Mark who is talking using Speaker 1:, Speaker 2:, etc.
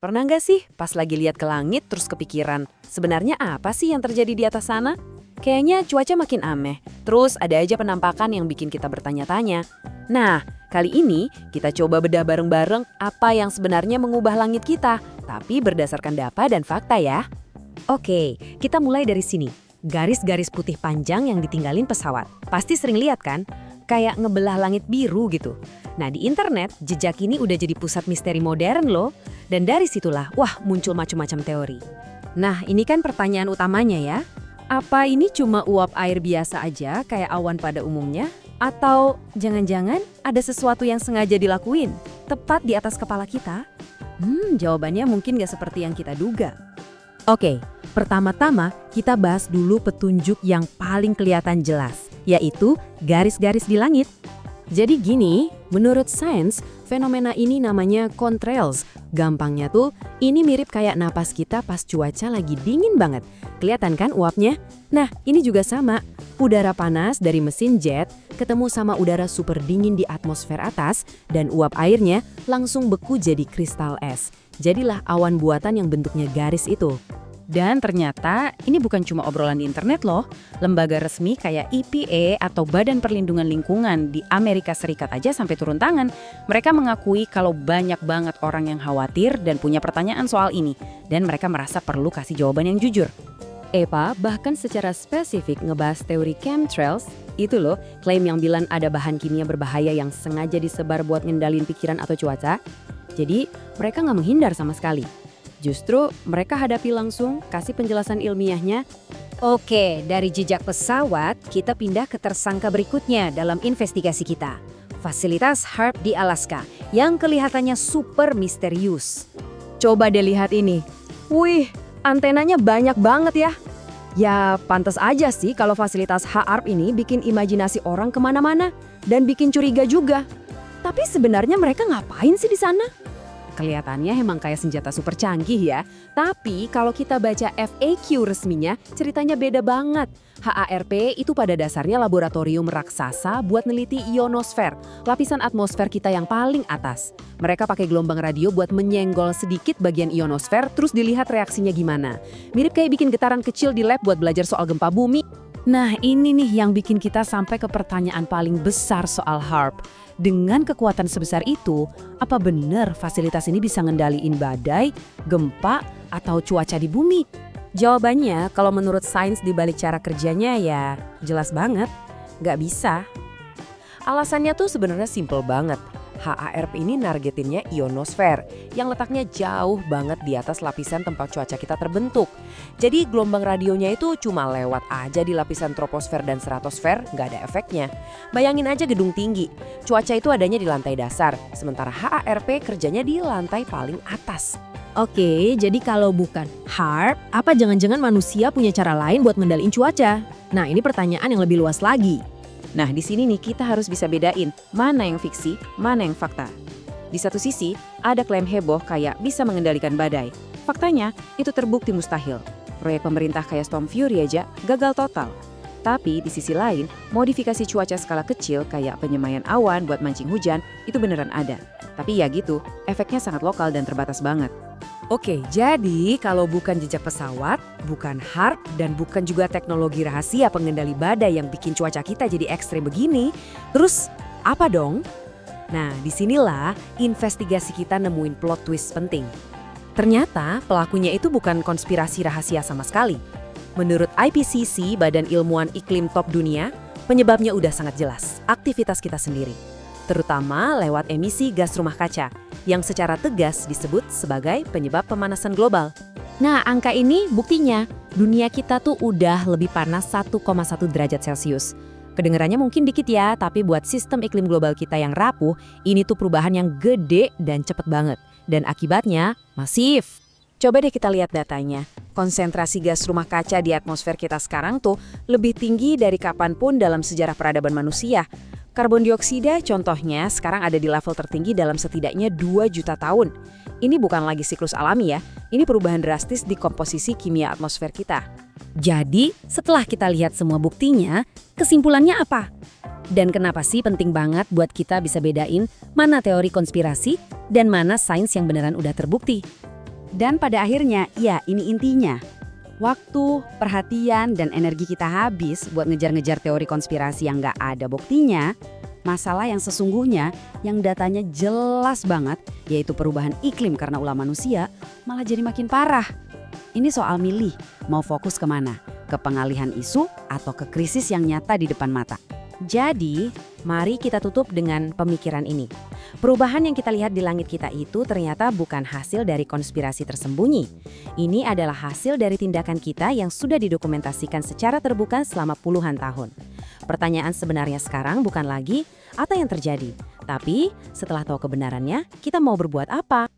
Speaker 1: Pernah nggak sih pas lagi lihat ke langit terus kepikiran, sebenarnya apa sih yang terjadi di atas sana? Kayaknya cuaca makin aneh, terus ada aja penampakan yang bikin kita bertanya-tanya. Nah, kali ini kita coba bedah bareng-bareng apa yang sebenarnya mengubah langit kita, tapi berdasarkan data dan fakta ya.
Speaker 2: Oke, kita mulai dari sini. Garis-garis putih panjang yang ditinggalin pesawat. Pasti sering lihat kan? Kayak ngebelah langit biru gitu. Nah, di internet, jejak ini udah jadi pusat misteri modern loh. Dan dari situlah, wah, muncul macam-macam teori. Nah, ini kan pertanyaan utamanya ya. Apa ini cuma uap air biasa aja kayak awan pada umumnya? Atau jangan-jangan ada sesuatu yang sengaja dilakuin, tepat di atas kepala kita? Jawabannya mungkin nggak seperti yang kita duga. Oke, pertama-tama kita bahas dulu petunjuk yang paling kelihatan jelas, yaitu garis-garis di langit. Jadi gini, menurut sains, fenomena ini namanya contrails. Gampangnya tuh, ini mirip kayak napas kita pas cuaca lagi dingin banget. Kelihatan kan uapnya? Nah, ini juga sama. Udara panas dari mesin jet ketemu sama udara super dingin di atmosfer atas dan uap airnya langsung beku jadi kristal es. Jadilah awan buatan yang bentuknya garis itu. Dan ternyata ini bukan cuma obrolan di internet loh. Lembaga resmi kayak EPA atau Badan Perlindungan Lingkungan di Amerika Serikat aja sampai turun tangan. Mereka mengakui kalau banyak banget orang yang khawatir dan punya pertanyaan soal ini. Dan mereka merasa perlu kasih jawaban yang jujur. EPA bahkan secara spesifik ngebahas teori chemtrails. Itu loh, klaim yang bilang ada bahan kimia berbahaya yang sengaja disebar buat ngendalin pikiran atau cuaca. Jadi mereka nggak menghindar sama sekali. Justru mereka hadapi langsung, kasih penjelasan ilmiahnya.
Speaker 3: Oke, dari jejak pesawat, kita pindah ke tersangka berikutnya dalam investigasi kita. Fasilitas HARP di Alaska, yang kelihatannya super misterius.
Speaker 2: Coba deh lihat ini. Wih, antenanya banyak banget ya. Ya, pantas aja sih kalau fasilitas HARP ini bikin imajinasi orang kemana-mana dan bikin curiga juga. Tapi sebenarnya mereka ngapain sih di sana?
Speaker 1: Kelihatannya emang kayak senjata super canggih ya. Tapi kalau kita baca FAQ resminya, ceritanya beda banget. HARP itu pada dasarnya laboratorium raksasa buat neliti ionosfer, lapisan atmosfer kita yang paling atas. Mereka pakai gelombang radio buat menyenggol sedikit bagian ionosfer, terus dilihat reaksinya gimana. Mirip kayak bikin getaran kecil di lab buat belajar soal gempa bumi. Nah, ini nih yang bikin kita sampai ke pertanyaan paling besar soal HARP. Dengan kekuatan sebesar itu, apa benar fasilitas ini bisa ngendaliin badai, gempa, atau cuaca di bumi? Jawabannya, kalau menurut sains di balik cara kerjanya ya jelas banget, nggak bisa. Alasannya tuh sebenarnya simple banget. HARP ini nargetinnya ionosfer, yang letaknya jauh banget di atas lapisan tempat cuaca kita terbentuk. Jadi gelombang radionya itu cuma lewat aja di lapisan troposfer dan stratosfer, nggak ada efeknya. Bayangin aja gedung tinggi, cuaca itu adanya di lantai dasar, sementara HARP kerjanya di lantai paling atas.
Speaker 2: Oke, jadi kalau bukan HARP, apa jangan-jangan manusia punya cara lain buat ngendaliin cuaca? Nah, ini pertanyaan yang lebih luas lagi.
Speaker 1: Nah, di sini nih kita harus bisa bedain mana yang fiksi, mana yang fakta. Di satu sisi, ada klaim heboh kayak bisa mengendalikan badai. Faktanya, itu terbukti mustahil. Proyek pemerintah kayak Storm Fury aja gagal total. Tapi di sisi lain, modifikasi cuaca skala kecil kayak penyemaian awan buat mancing hujan itu beneran ada. Tapi ya gitu, efeknya sangat lokal dan terbatas banget.
Speaker 2: Oke, jadi kalau bukan jejak pesawat, bukan HARP, dan bukan juga teknologi rahasia pengendali badai yang bikin cuaca kita jadi ekstrem begini, terus apa dong? Nah, disinilah investigasi kita nemuin plot twist penting. Ternyata pelakunya itu bukan konspirasi rahasia sama sekali. Menurut IPCC, Badan Ilmuwan Iklim Top Dunia, penyebabnya udah sangat jelas, aktivitas kita sendiri. Terutama lewat emisi gas rumah kaca, yang secara tegas disebut sebagai penyebab pemanasan global. Nah, angka ini buktinya, dunia kita tuh udah lebih panas 1,1 derajat Celcius. Kedengarannya mungkin dikit ya, tapi buat sistem iklim global kita yang rapuh, ini tuh perubahan yang gede dan cepet banget. Dan akibatnya masif. Coba deh kita lihat datanya. Konsentrasi gas rumah kaca di atmosfer kita sekarang tuh lebih tinggi dari kapanpun dalam sejarah peradaban manusia. Karbon dioksida contohnya sekarang ada di level tertinggi dalam setidaknya 2 juta tahun. Ini bukan lagi siklus alami ya, ini perubahan drastis di komposisi kimia atmosfer kita. Jadi, setelah kita lihat semua buktinya, kesimpulannya apa? Dan kenapa sih penting banget buat kita bisa bedain mana teori konspirasi dan mana sains yang beneran udah terbukti?
Speaker 4: Dan pada akhirnya, ya ini intinya. Waktu, perhatian, dan energi kita habis buat ngejar-ngejar teori konspirasi yang nggak ada buktinya. Masalah yang sesungguhnya, yang datanya jelas banget, yaitu perubahan iklim karena ulah manusia, malah jadi makin parah. Ini soal milih, mau fokus kemana? Ke pengalihan isu atau ke krisis yang nyata di depan mata?
Speaker 2: Jadi, mari kita tutup dengan pemikiran ini. Perubahan yang kita lihat di langit kita itu ternyata bukan hasil dari konspirasi tersembunyi. Ini adalah hasil dari tindakan kita yang sudah didokumentasikan secara terbuka selama puluhan tahun. Pertanyaan sebenarnya sekarang bukan lagi apa yang terjadi, tapi setelah tahu kebenarannya, kita mau berbuat apa?